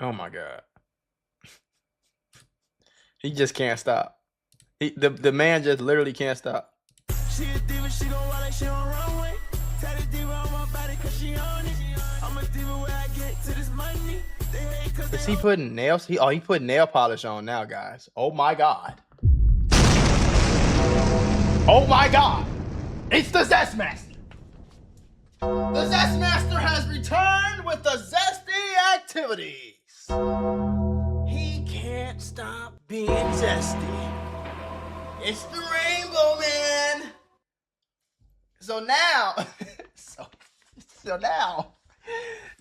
Oh my god. He just can't stop. The man just literally can't stop. She a diva, she gon' walk like she on runway. Tell the diva on my body cause she on it. I'm a diva where I get to this money. They hate cause Is he putting nails? He put nail polish on now, guys. Oh my god. Oh my god. It's the Zest Master. The Zest Master has returned with the Zesty activities. He can't stop being zesty. It's the Rainbow Man. So now, so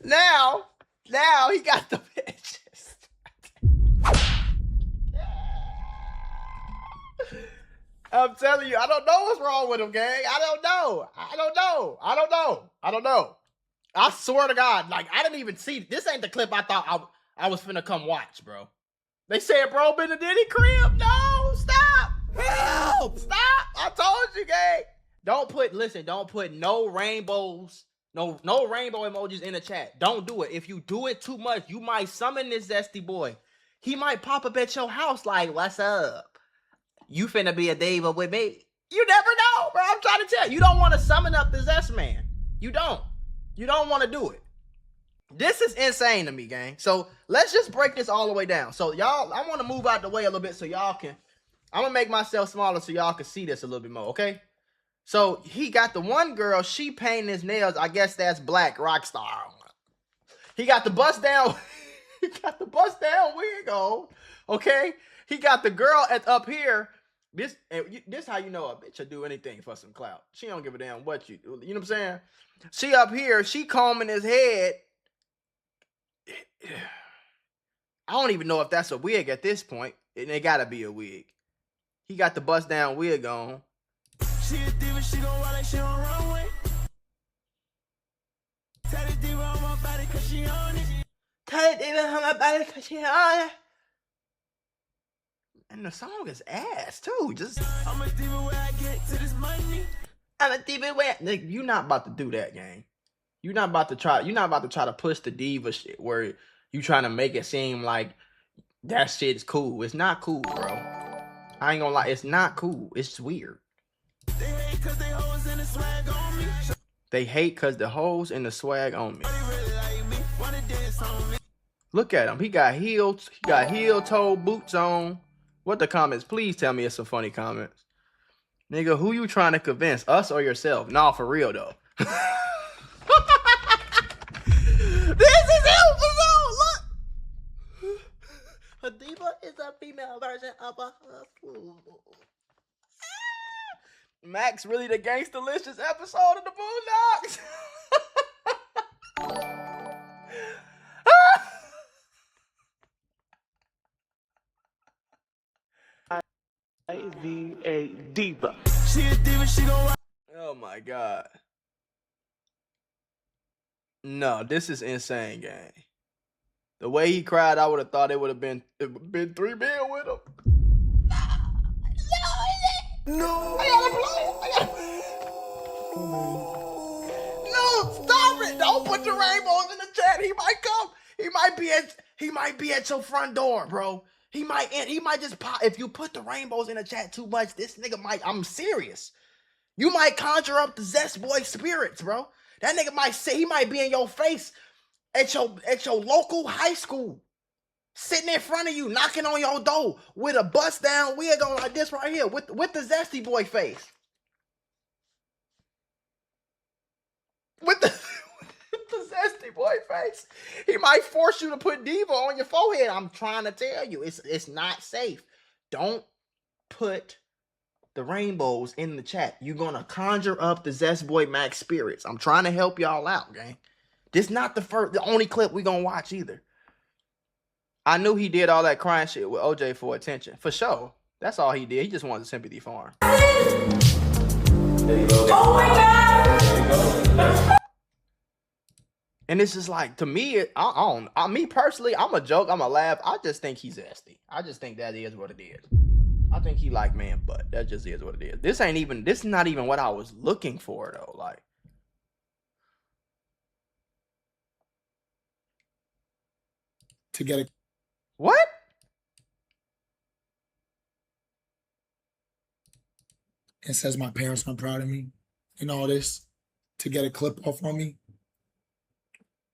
now he got the bitches. I'm telling you, I don't know what's wrong with him, gang. I don't know. I swear to God, like, I didn't even see. This ain't the clip I thought I was finna come watch, bro. They said, bro, been to Diddy crib. No, stop. Help. Stop. I told you, gang. Don't put no rainbows, no rainbow emojis in the chat. Don't do it. If you do it too much, you might summon this zesty boy. He might pop up at your house like, what's up? You finna be a diva with me. You never know, bro. I'm trying to tell you. You don't want to summon up the Zest Man. You don't. You don't want to do it. This is insane to me, gang. So let's just break this all the way down. So y'all, I want to move out the way a little bit so y'all can, I'm going to make myself smaller so y'all can see this a little bit more, okay? So he got the one girl, she painting his nails. I guess that's Black Rockstar. He got the bust down, wig on, okay? He got the girl up here. This how you know a bitch will do anything for some clout. She don't give a damn what you know what I'm saying? She up here, she combing his head. I don't even know if that's a wig at this point. It gotta be a wig. He got the bust down wig on. She a diva, she gon' walk like she on runway. Tell the diva on my body cause she on it. Tell the diva on my body cause she on it. And the song is ass too. Just I'm a diva where I get to this money. I'm a diva where you not about to do that, gang. You're not about to try to push the diva shit where you trying to make it seem like that shit is cool. It's not cool, bro. I ain't gonna lie, it's not cool. It's weird. They hate cause they hoes in the swag on me. They hate cause the hoes and the swag on me. They really like me. Wanna dance on me. Look at him. He got heel-toe boots on. What the comments? Please tell me it's some funny comments. Nigga, who you trying to convince? Us or yourself? Nah, for real though. This is him for real. Look. A diva is a female version of a hustle. Max really the Gangstalicious episode of the Boondocks. A diva. She a diva, she gon' walk. Oh my god. No, this is insane, gang. The way he cried, I would have thought it would have been 3 million with him. No. I gotta No, stop it. Don't put the rainbows in the chat. He might come. He might be at your front door, bro. He might just pop. If you put the rainbows in the chat too much, this nigga might, I'm serious. You might conjure up the Zest Boy spirits, bro. That nigga might say, he might be in your face at your local high school, sitting in front of you, knocking on your door with a bust down wig on like this right here, with the Zesty Boy face. With the Zesty Boy face. He might force you to put diva on your forehead. I'm trying to tell you, it's not safe. Don't put the rainbows in the chat. You're gonna conjure up the PlaqueBoyMax spirits. I'm trying to help y'all out, gang. This not the only clip we gonna watch either. I knew he did all that crying shit with OJ for attention. For sure. That's all he did. He just wanted sympathy for him. Oh my god! And it's just like, to me, me personally, I'm a joke, I'm a laugh. I just think he's zesty. I just think that is what it is. I think he like man butt. That just is what it is. This is not even what I was looking for though. Like, to get a... What? And says my parents are proud of me and all this to get a clip off on me.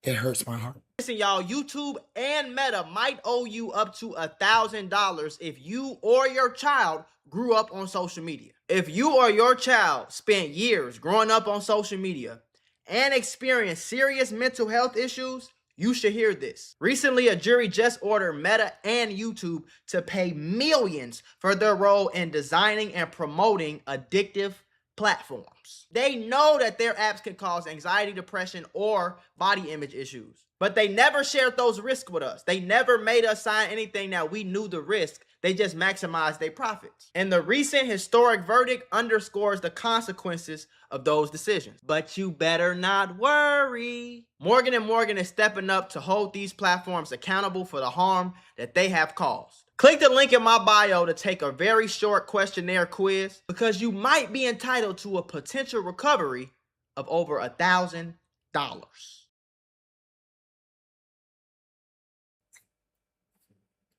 It hurts my heart. Listen, y'all, YouTube and Meta might owe you up to $1,000 if you or your child grew up on social media. If you or your child spent years growing up on social media and experienced serious mental health issues, you should hear this. Recently, a jury just ordered Meta and YouTube to pay millions for their role in designing and promoting addictive platforms. They know that their apps can cause anxiety, depression, or body image issues, but they never shared those risks with us. They never made us sign anything that we knew the risk. They just maximized their profits. And the recent historic verdict underscores the consequences of those decisions. But you better not worry. Morgan & Morgan is stepping up to hold these platforms accountable for the harm that they have caused. Click the link in my bio to take a very short questionnaire quiz because you might be entitled to a potential recovery of over $1,000.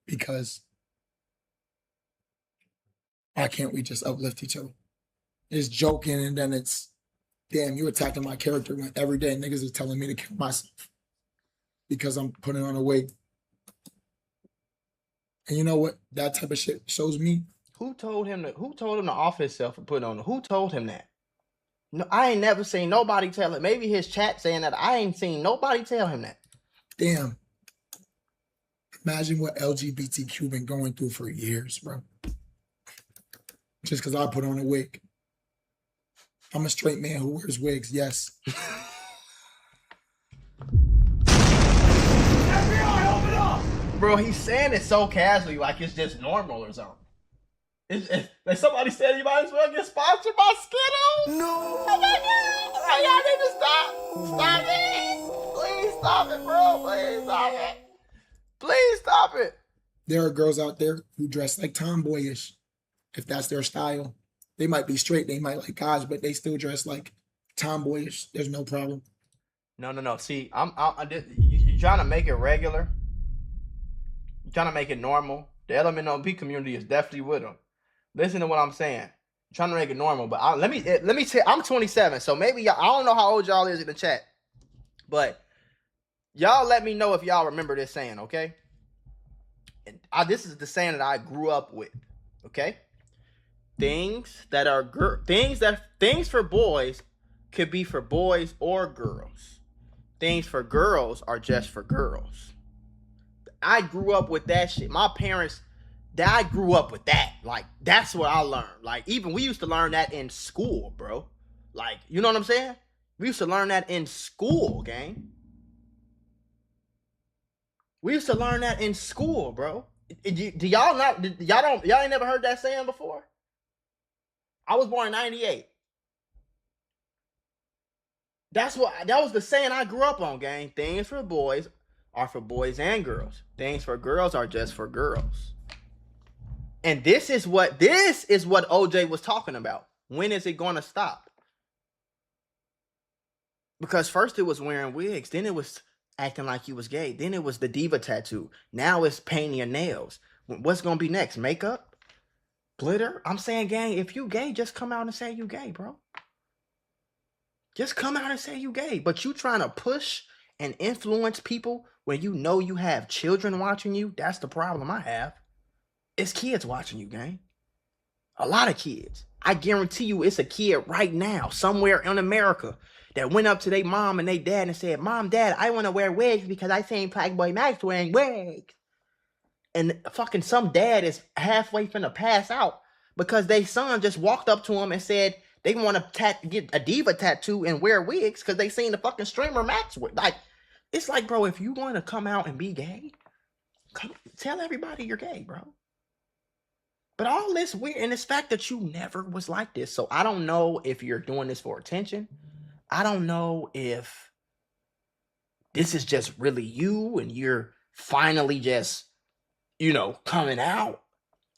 Because why can't we just uplift each other? It's joking and then it's, damn, you attacking my character when every day niggas is telling me to kill myself because I'm putting on a wig. And you know what? That type of shit shows me. Who told him to off himself and put on? Who told him that? No, I ain't never seen nobody tell it. Maybe his chat saying that. I ain't seen nobody tell him that. Damn. Imagine what LGBTQ been going through for years, bro. Just because I put on a wig. I'm a straight man who wears wigs, yes. FBI, open up! Bro, he's saying it so casually, like it's just normal or something. Like somebody said you might as well get sponsored by Skittles. No! Oh my God! Oh, y'all need to stop! Stop it! Please stop it, bro! Please stop it! Please stop it! There are girls out there who dress like tomboyish, if that's their style. They might be straight, they might like guys, but they still dress like tomboyish. There's no problem. No. See, you're trying to make it regular. You're trying to make it normal. The LMNOP community is definitely with them. Listen to what I'm saying. I'm trying to make it normal, but let me tell. I'm 27, so maybe y'all, I don't know how old y'all is in the chat, but y'all let me know if y'all remember this saying, okay? And this is the saying that I grew up with, okay? Things for boys could be for boys or girls. Things for girls are just for girls. I grew up with that shit. My parents, I grew up with that. Like, that's what I learned. Like, even we used to learn that in school, bro. Like, you know what I'm saying? We used to learn that in school, gang. We used to learn that in school, bro. Do y'all not? Y'all ain't never heard that saying before? I was born in 98. That was the saying I grew up on, gang. Things for boys are for boys and girls. Things for girls are just for girls. And this is what OJ was talking about. When is it going to stop? Because first it was wearing wigs, then it was acting like you was gay, then it was the diva tattoo. Now it's painting your nails. What's going to be next? Makeup? Glitter? I'm saying, gang, if you gay, just come out and say you gay, bro. Just come out and say you gay. But you trying to push and influence people when you know you have children watching you, that's the problem I have. It's kids watching you, gang. A lot of kids. I guarantee you it's a kid right now somewhere in America that went up to their mom and their dad and said, Mom, Dad, I want to wear wigs because I seen PlaqueBoyMax wearing wigs. And fucking some dad is halfway finna pass out because their son just walked up to him and said they want to get a diva tattoo and wear wigs because they seen the fucking streamer Max with. Like, it's like, bro, if you want to come out and be gay, tell everybody you're gay, bro. But all this weird, and it's fact that you never was like this. So I don't know if you're doing this for attention. I don't know if this is just really you and you're finally just, you know, coming out.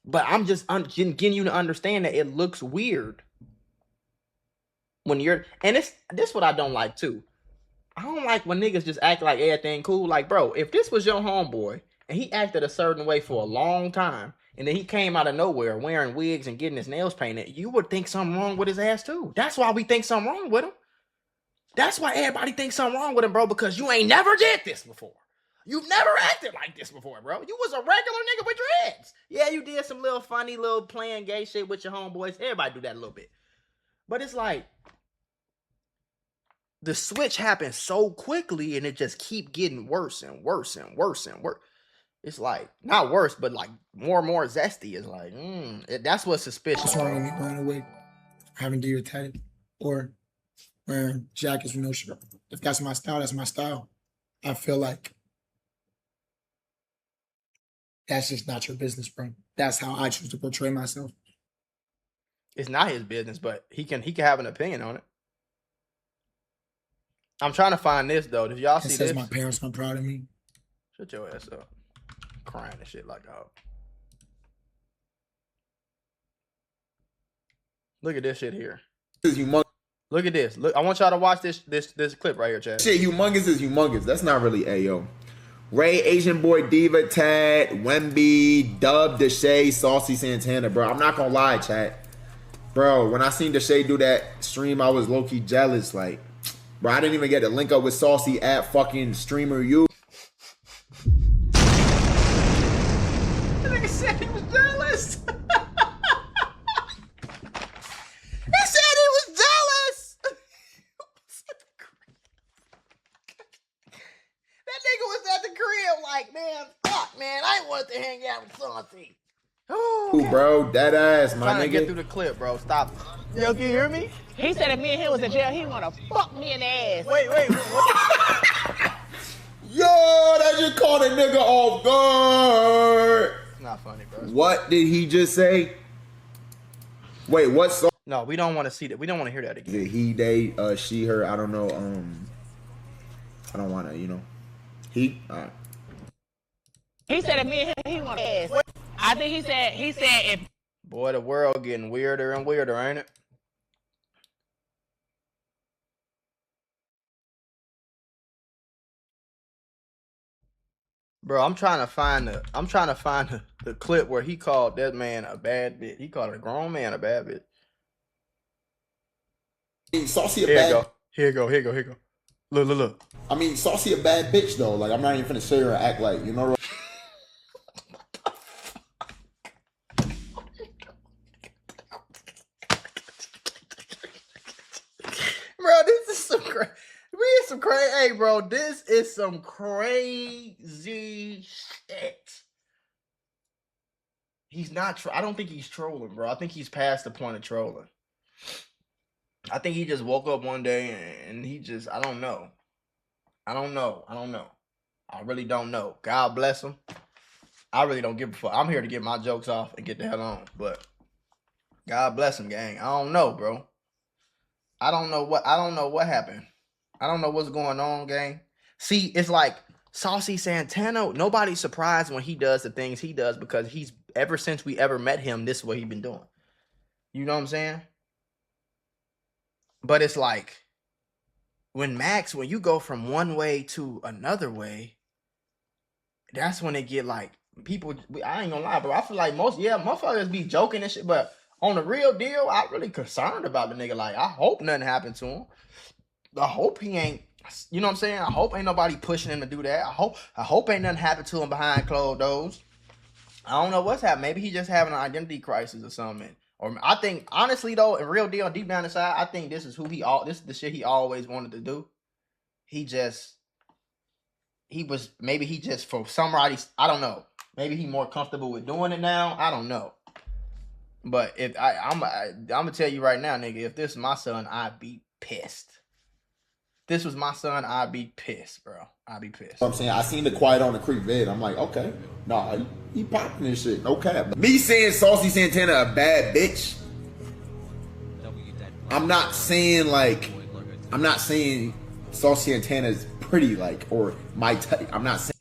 But I'm just getting you to understand that it looks weird when you're, and this what I don't like too. I don't like when niggas just act like everything cool. Like, bro, if this was your homeboy and he acted a certain way for a long time, and then he came out of nowhere wearing wigs and getting his nails painted, you would think something wrong with his ass too. That's why we think something wrong with him. That's why everybody thinks something wrong with him, bro, because you ain't never did this before. You've never acted like this before, bro. You was a regular nigga with dreads. Yeah, you did some little funny little playing gay shit with your homeboys. Everybody do that a little bit. But it's like, the switch happened so quickly and it just keep getting worse and worse and worse and worse. It's like, not worse, but like more and more zesty. It's like, that's what's suspicious. What's wrong with me running away, having deer tatted, or wearing jackets with no shirt? If that's my style, that's my style. I feel like that's just not your business, bro. That's how I choose to portray myself. It's not his business, but he can have an opinion on it. I'm trying to find this though. Did y'all see says this? My parents are proud of me. Shut your ass up. Crying and shit like that. Look at this shit here. This is humongous. Look at this. Look, I want y'all to watch this clip right here, Chad. Shit, humongous is humongous. That's not really Ayo. Ray, Asian Boy, Diva, Tad, Wemby, Dub, Deshae, Saucy Santana, bro. I'm not gonna lie, chat. Bro, when I seen Deshae do that stream, I was low-key jealous. Like, bro, I didn't even get to link up with Saucy at fucking Streamer U. The nigga said he was jealous. He said he was jealous. That nigga was at the crib like, man, fuck, man, I wanted to hang out with Saucy. Ooh, bro, that ass, my Trying to get nigga. through the clip, bro. Stop. Yo, can you hear me? He said if me and him was in jail, he wanna fuck me in the ass. Wait. Yo, that just caught a nigga off guard. It's not funny, bro. What did he just say? Wait, what song? No, we don't want to see that. We don't want to hear that Is again. it he, they, she, her? I don't know. I don't want to, you know. He. He said if me and him, he wanna ass. I think he said if Boy, the world getting weirder and weirder, ain't it? Bro, I'm trying to find the clip where he called that man a bad bitch. He called a grown man a bad bitch. I mean, Saucy a Here bad. you go. Here you go. Look. I mean, Saucy a bad bitch though. Like, I'm not even finna sit here and act like, you know. Bro, this is some crazy. Hey, bro, this is some crazy shit. He's not. I don't think he's trolling, bro. I think he's past the point of trolling. I think he just woke up one day and he just. I don't know. I really don't know. God bless him. I really don't give a fuck. I'm here to get my jokes off and get the hell on. But God bless him, gang. I don't know, bro. I don't know what happened. I don't know what's going on, gang. See, it's like Saucy Santana. Nobody's surprised when he does the things he does because he's ever since we ever met him, this is what he's been doing. You know what I'm saying? But it's like when you go from one way to another way, that's when it get like people. I ain't gonna lie, bro. I feel like motherfuckers be joking and shit, but on the real deal, I'm really concerned about the nigga. Like, I hope nothing happened to him. I hope he ain't, you know what I'm saying? I hope ain't nobody pushing him to do that. I hope ain't nothing happened to him behind closed doors. I don't know what's happening. Maybe he just having an identity crisis or something. Or I think, honestly though, in real deal, deep down inside, I think this is this is the shit he always wanted to do. Maybe he just for somebody, I don't know. Maybe he more comfortable with doing it now. I don't know. But if I'm gonna tell you right now, nigga, if this is my son, I'd be pissed. This was my son, I'd be pissed, bro. I'd be pissed. I'm saying, I seen the Quiet on the Creek vid. I'm like, okay, nah, he popping this shit. No cap. Me saying Saucy Santana a bad bitch. I'm not saying Saucy Santana's pretty, like, or my type. I'm not saying.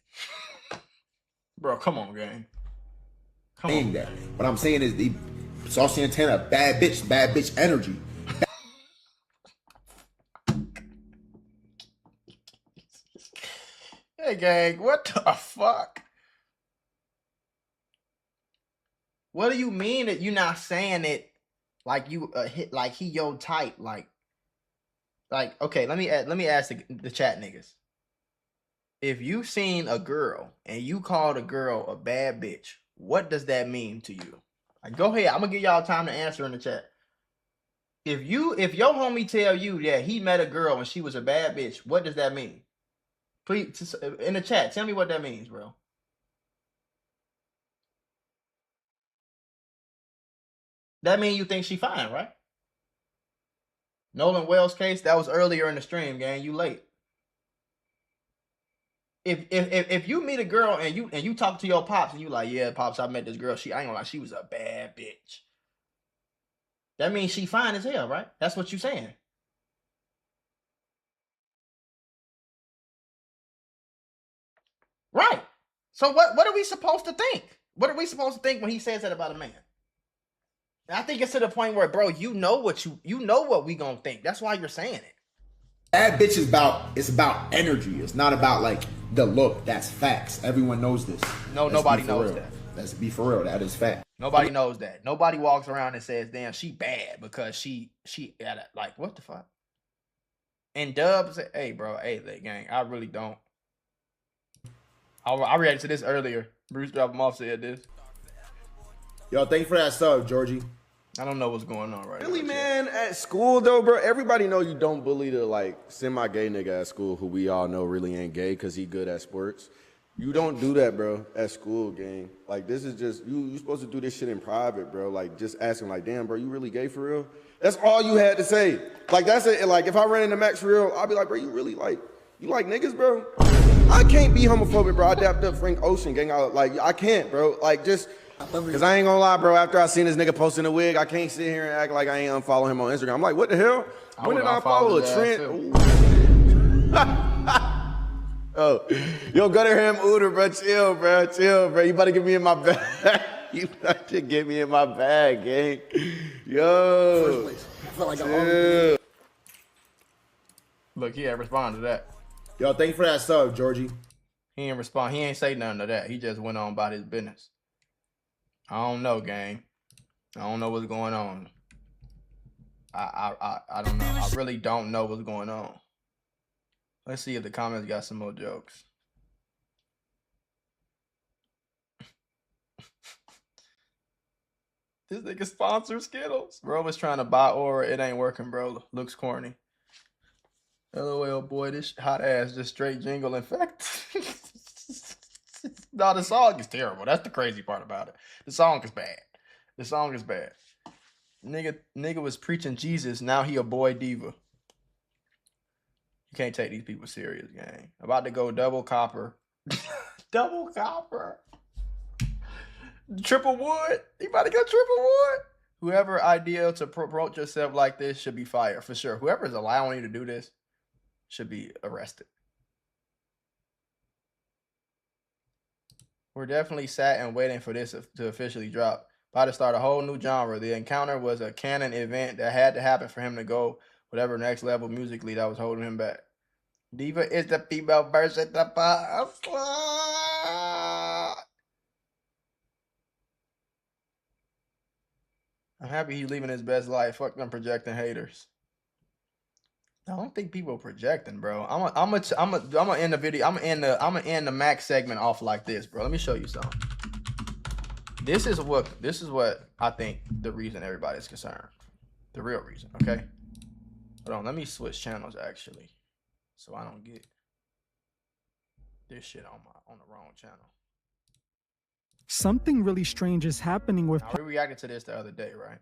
Bro, come on, gang. Come Saying on. that. What I'm saying is Saucy Santana, bad bitch energy. Hey, gang, what the fuck? What do you mean that you not saying it like you hit like he your type? Like okay, let me ask the chat niggas. If you seen a girl and you called a girl a bad bitch, what does that mean to you? Like, go ahead. I'm gonna give y'all time to answer in the chat. If your homie tell you that he met a girl and she was a bad bitch, what does that mean? Please, in the chat, tell me what that means, bro. That mean you think she fine, right? Nolan Wells case, that was earlier in the stream, gang. You late. If you meet a girl and you talk to your pops and you like, yeah, pops, I met this girl. I ain't gonna lie, she was a bad bitch. That means she fine as hell, right? That's what you saying. Right. So what are we supposed to think? What are we supposed to think when he says that about a man? And I think it's to the point where, bro, you know what we gonna think. That's why you're saying it. Bad bitch is about energy. It's not about like the look. That's facts. Everyone knows this. No, nobody knows that. Let's be for real. That is fact. Nobody knows that. Nobody walks around and says, damn, she bad because she got it. Like, what the fuck? And Dub said, hey, bro, hey, gang, I really don't. I reacted to this earlier. Bruce Drop him off said this. Yo, thank you for that sub, Georgie. I don't know what's going on right now. Really, man, at school, though, bro, everybody know you don't bully the, like, semi-gay nigga at school who we all know really ain't gay because he good at sports. You don't do that, bro, at school, gang. Like, this is just, you supposed to do this shit in private, bro. Like, just asking, like, damn, bro, you really gay for real? That's all you had to say. Like, that's it. Like, if I ran into Max for real, I'd be like, bro, you really, like, you like niggas, bro? I can't be homophobic, bro. I dapped up Frank Ocean, gang. I can't, bro. Like, just... Because I ain't gonna lie, bro, after I seen this nigga posting a wig, I can't sit here and act like I ain't unfollow him on Instagram. I'm like, what the hell? When did I follow a trend? Oh, yo, go to him, Ooter, bro. Chill, bro. Chill, bro. You about to get me in my bag. You about to get me in my bag, gang. Yo. I felt like chill. Look, he ain't respond to that. Yo, thank you for that sub, Georgie. He ain't respond. He ain't say nothing to that. He just went on about his business. I don't know, gang. I don't know what's going on. I don't know. I really don't know what's going on. Let's see if the comments got some more jokes. This nigga sponsors Skittles. Bro was trying to buy Aura. It ain't working, bro. Looks corny. LOL, boy, this hot ass just straight jingle infect. No, the song is terrible. That's the crazy part about it. The song is bad. The song is bad. Nigga was preaching Jesus. Now he a boy diva. You can't take these people serious, gang. About to go double copper. Double copper. Triple wood. You about to go triple wood? Whoever ideal to approach yourself like this should be fired for sure. Whoever is allowing you to do this should be arrested. We're definitely sat and waiting for this to officially drop. About to start a whole new genre. The encounter was a canon event that had to happen for him to go whatever next level musically that was holding him back. Diva is the female version of the pop. I'm happy he's living his best life. Fuck them projecting haters. I don't think people are projecting, bro. I'm gonna end the video. I'm gonna end the Max segment off like this, bro. Let me show you something. This is what I think the reason everybody's concerned. The real reason, okay? Hold on, let me switch channels actually, so I don't get this shit on the wrong channel. Something really strange is happening with. Now, we reacted to this the other day, right?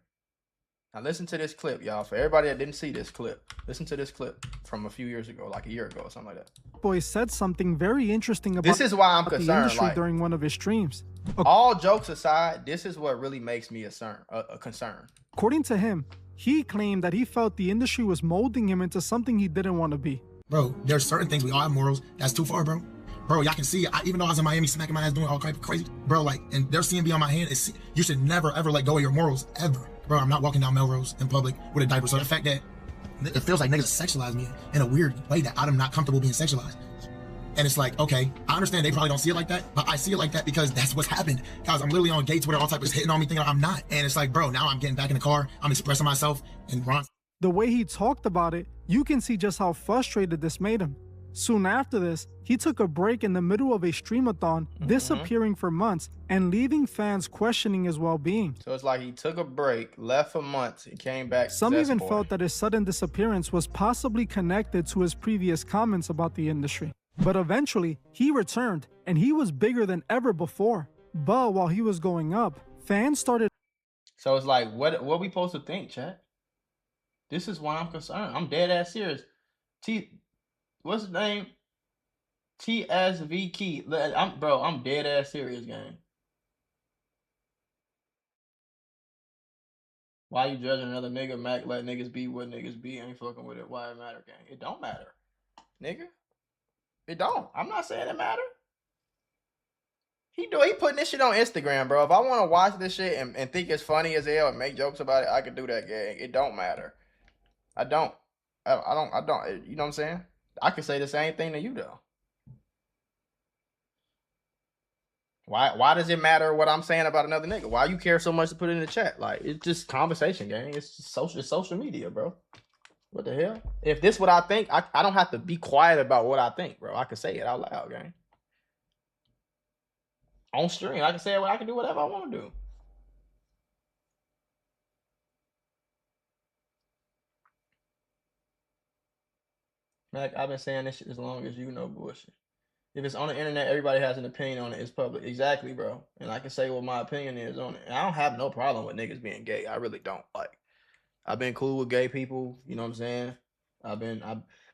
Now listen to this clip, y'all. For everybody that didn't see this clip, listen to this clip from a few years ago, like a year ago or something like that. Boy said something very interesting about this is why I'm the concerned. industry Like, during one of his streams. all jokes aside, this is what really makes me a concern. According to him, he claimed that he felt the industry was molding him into something he didn't want to be. Bro, there's certain things we all have morals. That's too far, bro. Bro, y'all can see, even though I was in Miami smacking my ass doing all kind of crazy, bro, like, and their CMB on my hand, you should never, ever let go of your morals, ever. Bro, I'm not walking down Melrose in public with a diaper. So the fact that it feels like niggas sexualize me in a weird way that I'm not comfortable being sexualized. And it's like, okay, I understand they probably don't see it like that, but I see it like that because that's what's happened. Guys, I'm literally on gay Twitter, all type of hitting on me thinking I'm not. And it's like, bro, now I'm getting back in the car, I'm expressing myself, and Ron. The way he talked about it, you can see just how frustrated this made him. Soon after this, he took a break in the middle of a streamathon, disappearing for months and leaving fans questioning his well-being. So it's like he took a break, left for months, and came back. Some even felt that his sudden disappearance was possibly connected to his previous comments about the industry. But eventually, he returned, and he was bigger than ever before. But while he was going up, fans started... So it's like, what we supposed to think, chat? This is why I'm concerned. I'm dead ass serious. What's his name? TSV Key. I'm dead ass serious, gang. Why you judging another nigga? Mac let niggas be what niggas be. Ain't fucking with it. Why it matter, gang? It don't matter, nigga. It don't. I'm not saying it matter. He putting this shit on Instagram, bro. If I want to watch this shit and think it's funny as hell and make jokes about it, I can do that, gang. It don't matter. I don't. I don't. You know what I'm saying? I could say the same thing to you though. Why does it matter what I'm saying about another nigga? Why you care so much to put it in the chat? Like, it's just conversation, gang. It's just social media, bro. What the hell? If this what I think, I don't have to be quiet about what I think, bro. I can say it out loud, gang. On stream, I can say it. I can do whatever I want to do. Mac, I've been saying this shit as long as you know bullshit. If it's on the internet, everybody has an opinion on it. It's public. Exactly, bro. And I can say what my opinion is on it. And I don't have no problem with niggas being gay. I really don't. Like, I've been cool with gay people. You know what I'm saying?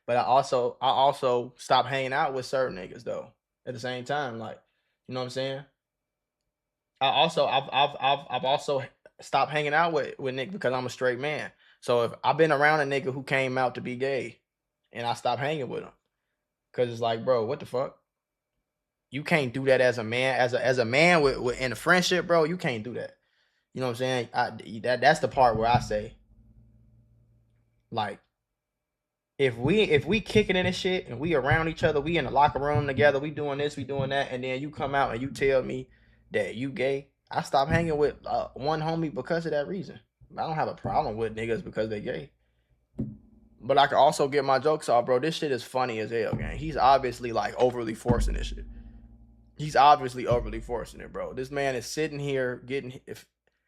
But I also stopped hanging out with certain niggas though. At the same time, like, you know what I'm saying? I've also stopped hanging out with niggas because I'm a straight man. So if I've been around a nigga who came out to be gay, and I stopped hanging with him, cause it's like, bro, what the fuck? You can't do that as a man, as a man with in a friendship, bro. You can't do that. You know what I'm saying? That's the part where I say, like, if we kicking in this shit and we around each other, we in the locker room together, we doing this, we doing that, and then you come out and you tell me that you gay, I stopped hanging with one homie because of that reason. I don't have a problem with niggas because they gay. But I can also get my jokes off, bro. This shit is funny as hell, gang. He's obviously like overly forcing this shit. He's obviously overly forcing it, bro. This man is sitting here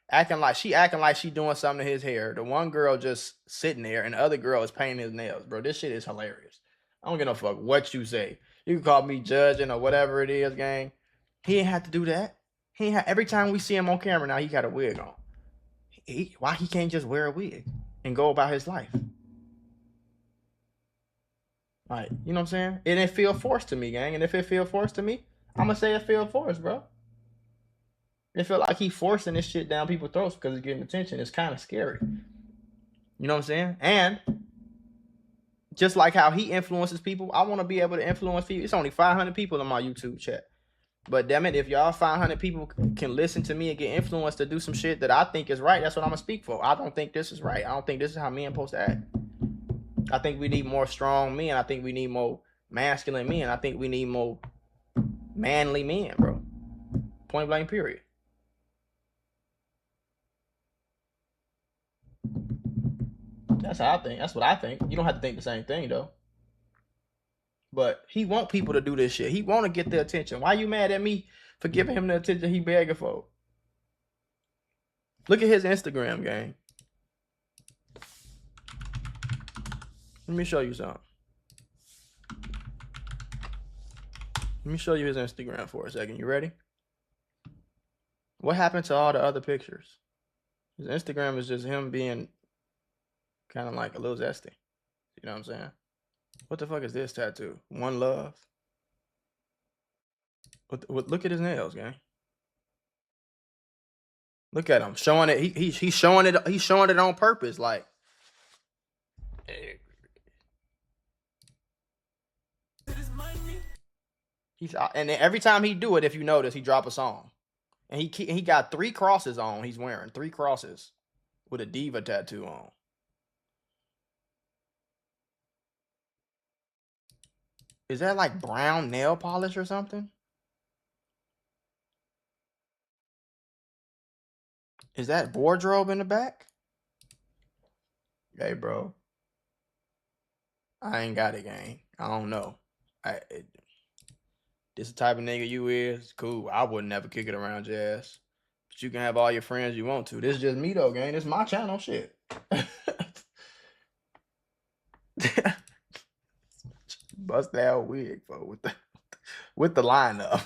acting like she doing something to his hair. The one girl just sitting there, and the other girl is painting his nails, bro. This shit is hilarious. I don't give no fuck what you say. You can call me judging or whatever it is, gang. He ain't have to do that. Every time we see him on camera now, he got a wig on. Why he can't just wear a wig and go about his life? Like, you know what I'm saying? It didn't feel forced to me, gang. And if it feel forced to me, I'm gonna say it feel forced, bro. It feel like he forcing this shit down people's throats because it's getting attention. It's kind of scary. You know what I'm saying? And just like how he influences people, I want to be able to influence people. It's only 500 people in my YouTube chat. But damn it, if y'all 500 people can listen to me and get influenced to do some shit that I think is right, that's what I'm gonna speak for. I don't think this is right. I don't think this is how men supposed to act. I think we need more strong men. I think we need more masculine men. I think we need more manly men, bro. Point blank, period. That's how I think. That's what I think. You don't have to think the same thing, though. But he want people to do this shit. He want to get the attention. Why you mad at me for giving him the attention he begging for? Look at his Instagram, gang. Let me show you something. Let me show you his Instagram for a second. You ready? What happened to all the other pictures? His Instagram is just him being kind of like a little zesty. You know what I'm saying? What the fuck is this tattoo? One love. Look at his nails, gang. Look at him showing it. He's showing it. He's showing it on purpose. Like, and then every time he do it, if you notice, he drop a song, and he got 3 crosses on. He's wearing 3 crosses with a diva tattoo on. Is that like brown nail polish or something? Is that wardrobe in the back? Hey, bro. I ain't got it, gang. I don't know. This the type of nigga you is, cool. I would never kick it around your ass. But you can have all your friends you want to. This is just me though, gang. This is my channel, shit. Bust that wig, bro, with the lineup.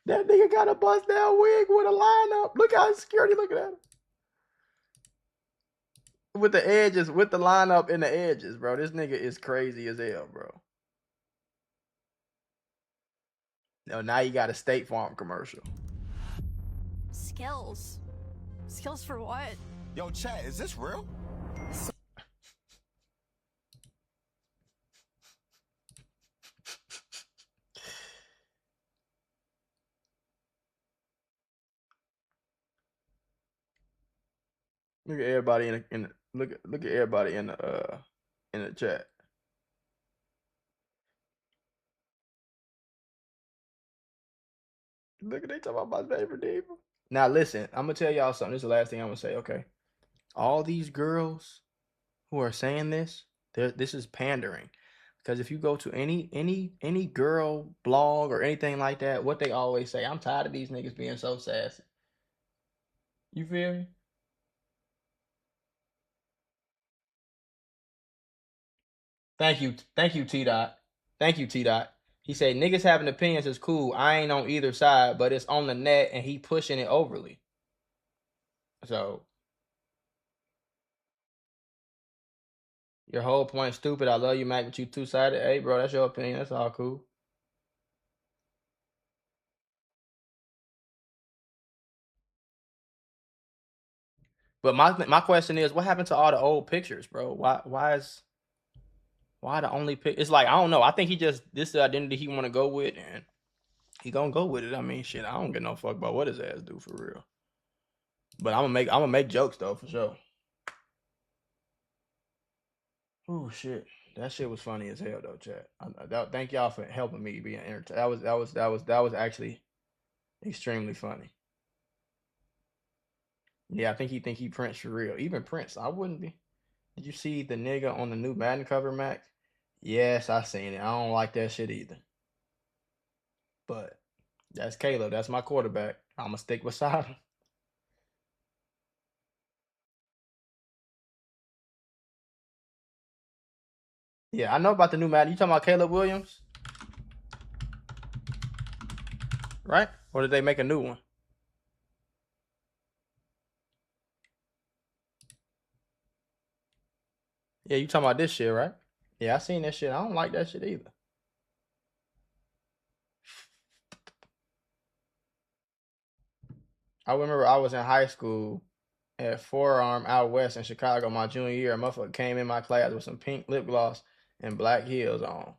That nigga got a bust down wig with a lineup. Look how security looking at him. With the edges, with the lineup in the edges, bro. This nigga is crazy as hell, bro. No, now you got a State Farm commercial. Skills. Skills for what? Yo, chat, is this real? Look at everybody look at everybody in the chat. Look at they talking about my favorite diva. Now listen, I'm gonna tell y'all something. This is the last thing I'm gonna say. Okay, all these girls who are saying this is pandering, because if you go to any girl blog or anything like that, what they always say, I'm tired of these niggas being so sassy. You feel me? Thank you, T Dot. Thank you, T Dot. He said niggas having opinions is cool. I ain't on either side, but it's on the net and he pushing it overly. So your whole point stupid. I love you, Mac, but you two-sided. Hey, bro, that's your opinion. That's all cool. But my question is, what happened to all the old pictures, bro? Why the only pic? It's like, I don't know. I think this is the identity he want to go with, and he gonna go with it. I mean, shit, I don't give no fuck about what his ass do for real. But I'm gonna make jokes though, for sure. Oh shit, that shit was funny as hell though, chat. Thank y'all for helping me being entertained. That was actually extremely funny. Yeah, I think he Prince for real. Even Prince, I wouldn't be. Did you see the nigga on the new Madden cover, Max? Yes, I seen it. I don't like that shit either. But that's Caleb. That's my quarterback. I'ma stick beside him. Yeah, I know about the new Madden. You talking about Caleb Williams? Right? Or did they make a new one? Yeah, you talking about this shit, right? Yeah, I seen that shit. I don't like that shit either. I remember I was in high school at Forearm out west in Chicago my junior year. A motherfucker came in my class with some pink lip gloss and black heels on.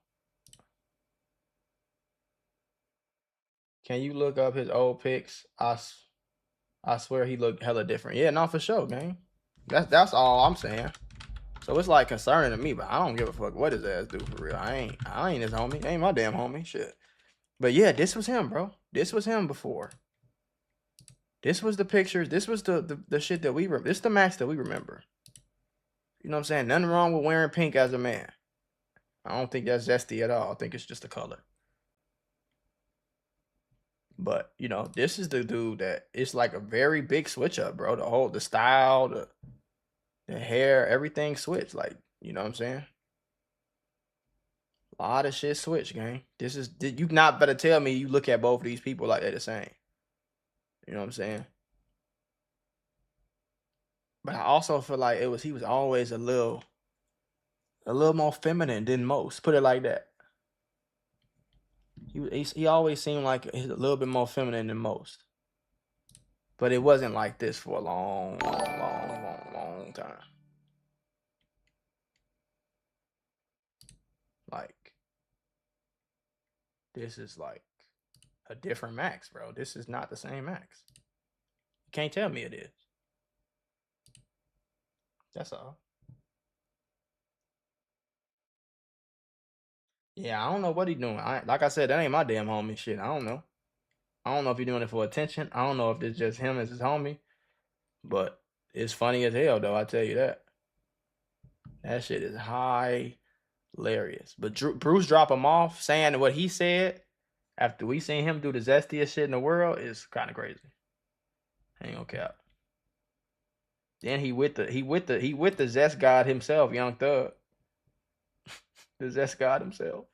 Can you look up his old pics? I swear he looked hella different. Yeah, no, for sure, gang. That's all I'm saying. So it's like concerning to me, but I don't give a fuck what his ass do for real. I ain't his homie. Ain't my damn homie. Shit. But yeah, this was him, bro. This was him before. This was the pictures. This was the shit that we remember. This the Max that we remember. You know what I'm saying? Nothing wrong with wearing pink as a man. I don't think that's zesty at all. I think it's just a color. But, you know, this is the dude that it's like a very big switch up, bro. The style, the hair, everything switched. Like, you know what I'm saying? A lot of shit switched, gang. You not better tell me you look at both of these people like they're the same. You know what I'm saying? But I also feel like he was always a little more feminine than most. Put it like that. He always seemed like he's a little bit more feminine than most. But it wasn't like this for a long time. Like, this is like a different Max, bro. This is not the same Max. You can't tell me it is. That's all. Yeah, I don't know what he doing. Like I said, that ain't my damn homie shit. I don't know. I don't know if he doing it for attention. I don't know if it's just him as his homie. But it's funny as hell, though. I tell you that. That shit is hilarious. But Bruce drop him off saying what he said after we seen him do the zestiest shit in the world is kind of crazy. Ain't gonna cap. Then he with the Zest God himself, Young Thug. The Zest God himself.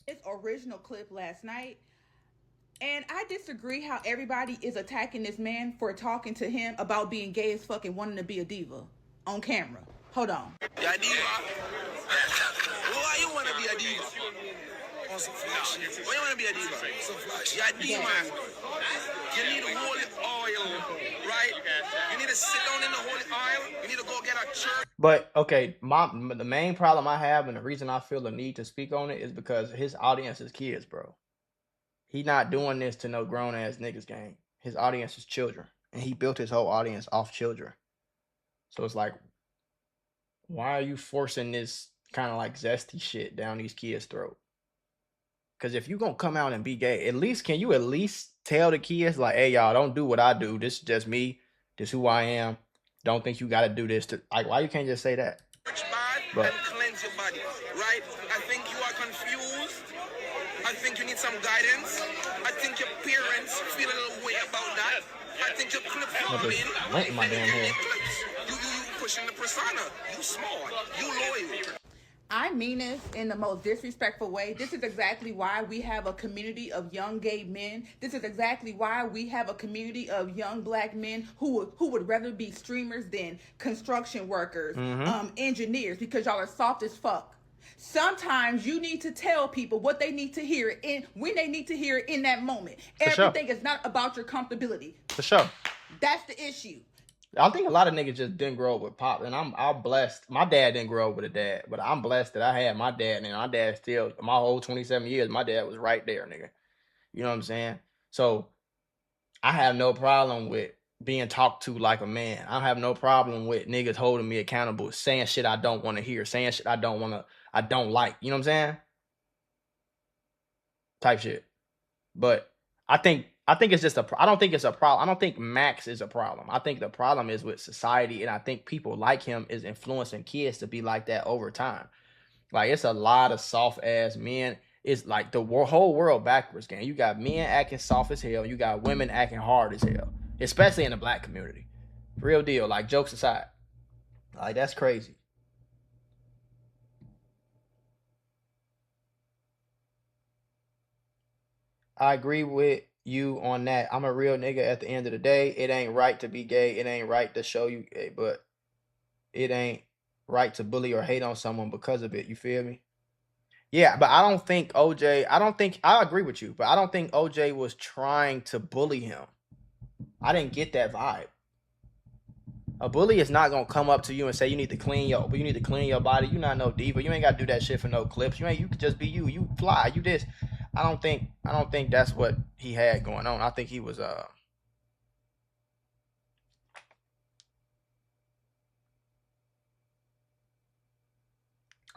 His original clip last night, and I disagree how everybody is attacking this man for talking to him about being gay as fuck and wanting to be a diva on camera. Hold on. You a diva? Why you wanna be a diva? On some flash shit. Why you wanna be a diva? Some flash. You a diva. You need to hold it oil, right? You need to sit down in the holy oil. You need to go get a church. But okay, the main problem I have and the reason I feel the need to speak on it is because his audience is kids, bro. He not doing this to no grown ass niggas gang. His audience is children, and he built his whole audience off children. So it's like, why are you forcing this kind of like zesty shit down these kids' throat? Because if you gonna come out and be gay, can you at least tell the kids like, hey y'all, don't do what I do. This is just me. This is who I am. Don't think you gotta do this to like. Why you can't just say that? But and cleanse your body, right? I think you are confused. I think you need some guidance. I think your parents feel a little way about that. I think your clip Rent my damn hair. You pushing the persona. You smart. You loyal. I mean this in the most disrespectful way. This is exactly why we have a community of young gay men. This is exactly why we have a community of young black men who would rather be streamers than construction workers, engineers, because y'all are soft as fuck. Sometimes you need to tell people what they need to hear and when they need to hear it in that moment. Everything is not about your comfortability. For sure. That's the issue. I think a lot of niggas just didn't grow up with pop, and I'm blessed. My dad didn't grow up with a dad, but I'm blessed that I had my dad, and my dad still, my whole 27 years, my dad was right there, nigga. You know what I'm saying? So I have no problem with being talked to like a man. I have no problem with niggas holding me accountable, saying shit I don't want to hear, saying shit I don't like. You know what I'm saying? Type shit. But I think it's just I don't think it's a problem. I don't think Max is a problem. I think the problem is with society, and I think people like him is influencing kids to be like that over time. Like, it's a lot of soft ass men. It's like the whole world backwards, gang. You got men acting soft as hell. You got women acting hard as hell, especially in the black community. Real deal. Like, jokes aside, like, that's crazy. I agree with you on that. I'm a real nigga at the end of the day. It ain't right to be gay. It ain't right to show you gay, but it ain't right to bully or hate on someone because of it. You feel me? Yeah, but I don't think OJ, I agree with you, but I don't think OJ was trying to bully him. I didn't get that vibe. A bully is not gonna come up to you and say you need to clean your body. You're not no diva. You ain't gotta do that shit for no clips. You could just be you. You fly. You this. I don't think that's what he had going on. I think he was I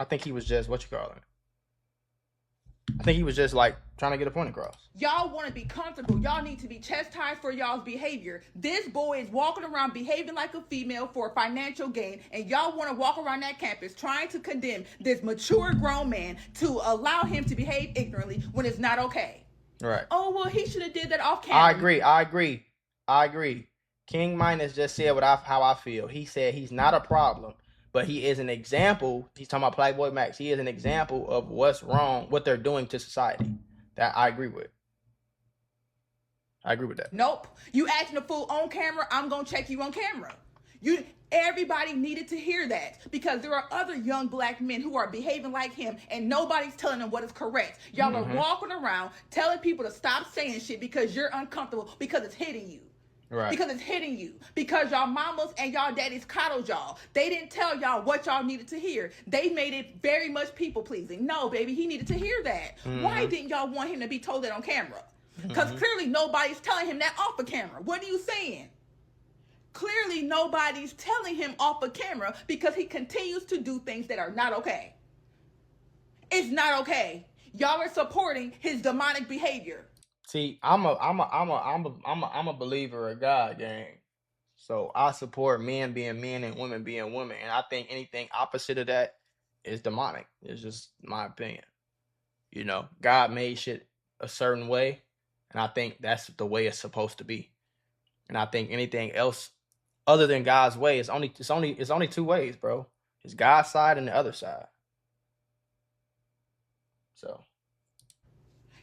think he was just, what you call it? I think he was just like trying to get a point across. Y'all want to be comfortable. Y'all need to be chastised for y'all's behavior. This boy is walking around behaving like a female for financial gain, and y'all want to walk around that campus trying to condemn this mature grown man to allow him to behave ignorantly when it's not okay. Right. Oh, well, he should have did that off camera. I agree. King Minus just said how I feel. He said he's not a problem, but he is an example. He's talking about PlaqueBoyMax. He is an example of what's wrong, what they're doing to society. That I agree with. I agree with that. Nope. You acting a fool on camera, I'm going to check you on camera. Everybody needed to hear that because there are other young black men who are behaving like him and nobody's telling them what is correct. Y'all are walking around telling people to stop saying shit because you're uncomfortable because it's hitting you. Right. Because it's hitting you. Because y'all mamas and y'all daddies coddled y'all. They didn't tell y'all what y'all needed to hear. They made it very much people pleasing. No, baby, he needed to hear that. Why didn't y'all want him to be told that on camera? Because clearly nobody's telling him that off of camera. What are you saying? Clearly nobody's telling him off of camera because he continues to do things that are not okay. It's not okay. Y'all are supporting his demonic behavior. See, I'm a believer of God, gang. So I support men being men and women being women, and I think anything opposite of that is demonic. It's just my opinion. You know, God made shit a certain way, and I think that's the way it's supposed to be. And I think anything else other than God's way is only two ways, bro. It's God's side and the other side. So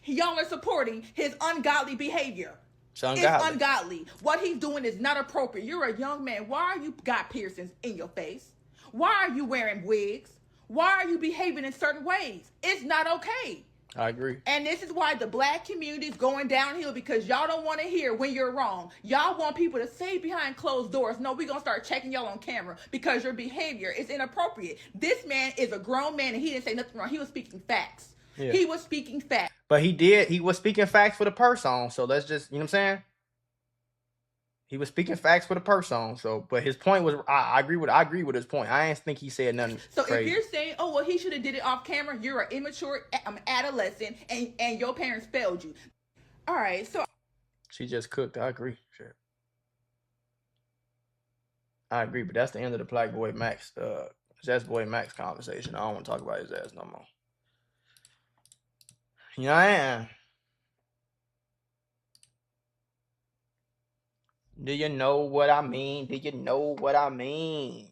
Y'all are supporting his ungodly behavior. it's ungodly. It's ungodly. What he's doing is not appropriate. You're a young man. Why are you got piercings in your face? Why are you wearing wigs? Why are you behaving in certain ways? It's not okay. I agree. And this is why the black community is going downhill, because y'all don't want to hear when you're wrong. Y'all want people to say behind closed doors, no, we're going to start checking y'all on camera because your behavior is inappropriate. This man is a grown man and he didn't say nothing wrong. He was speaking facts. Yeah. He was speaking facts. But he was speaking facts for the person. So let's just, you know what I'm saying? He was speaking facts for the person. So, but his point was, I agree with his point. I didn't think he said nothing So crazy. If you're saying, oh, well, he should have did it off camera, you're an immature adolescent and your parents failed you. All right, so. She just cooked. I agree. Sure. I agree, but that's the end of the PlaqueBoyMax, ZestBoyMax conversation. I don't want to talk about his ass no more. Yeah, I am. Do you know what I mean? Do you know what I mean?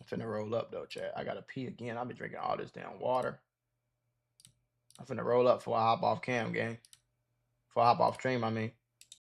I'm finna roll up though, chat. I gotta pee again. I've been drinking all this damn water. I'm finna roll up before I hop off cam, gang. Before I hop off stream, I mean.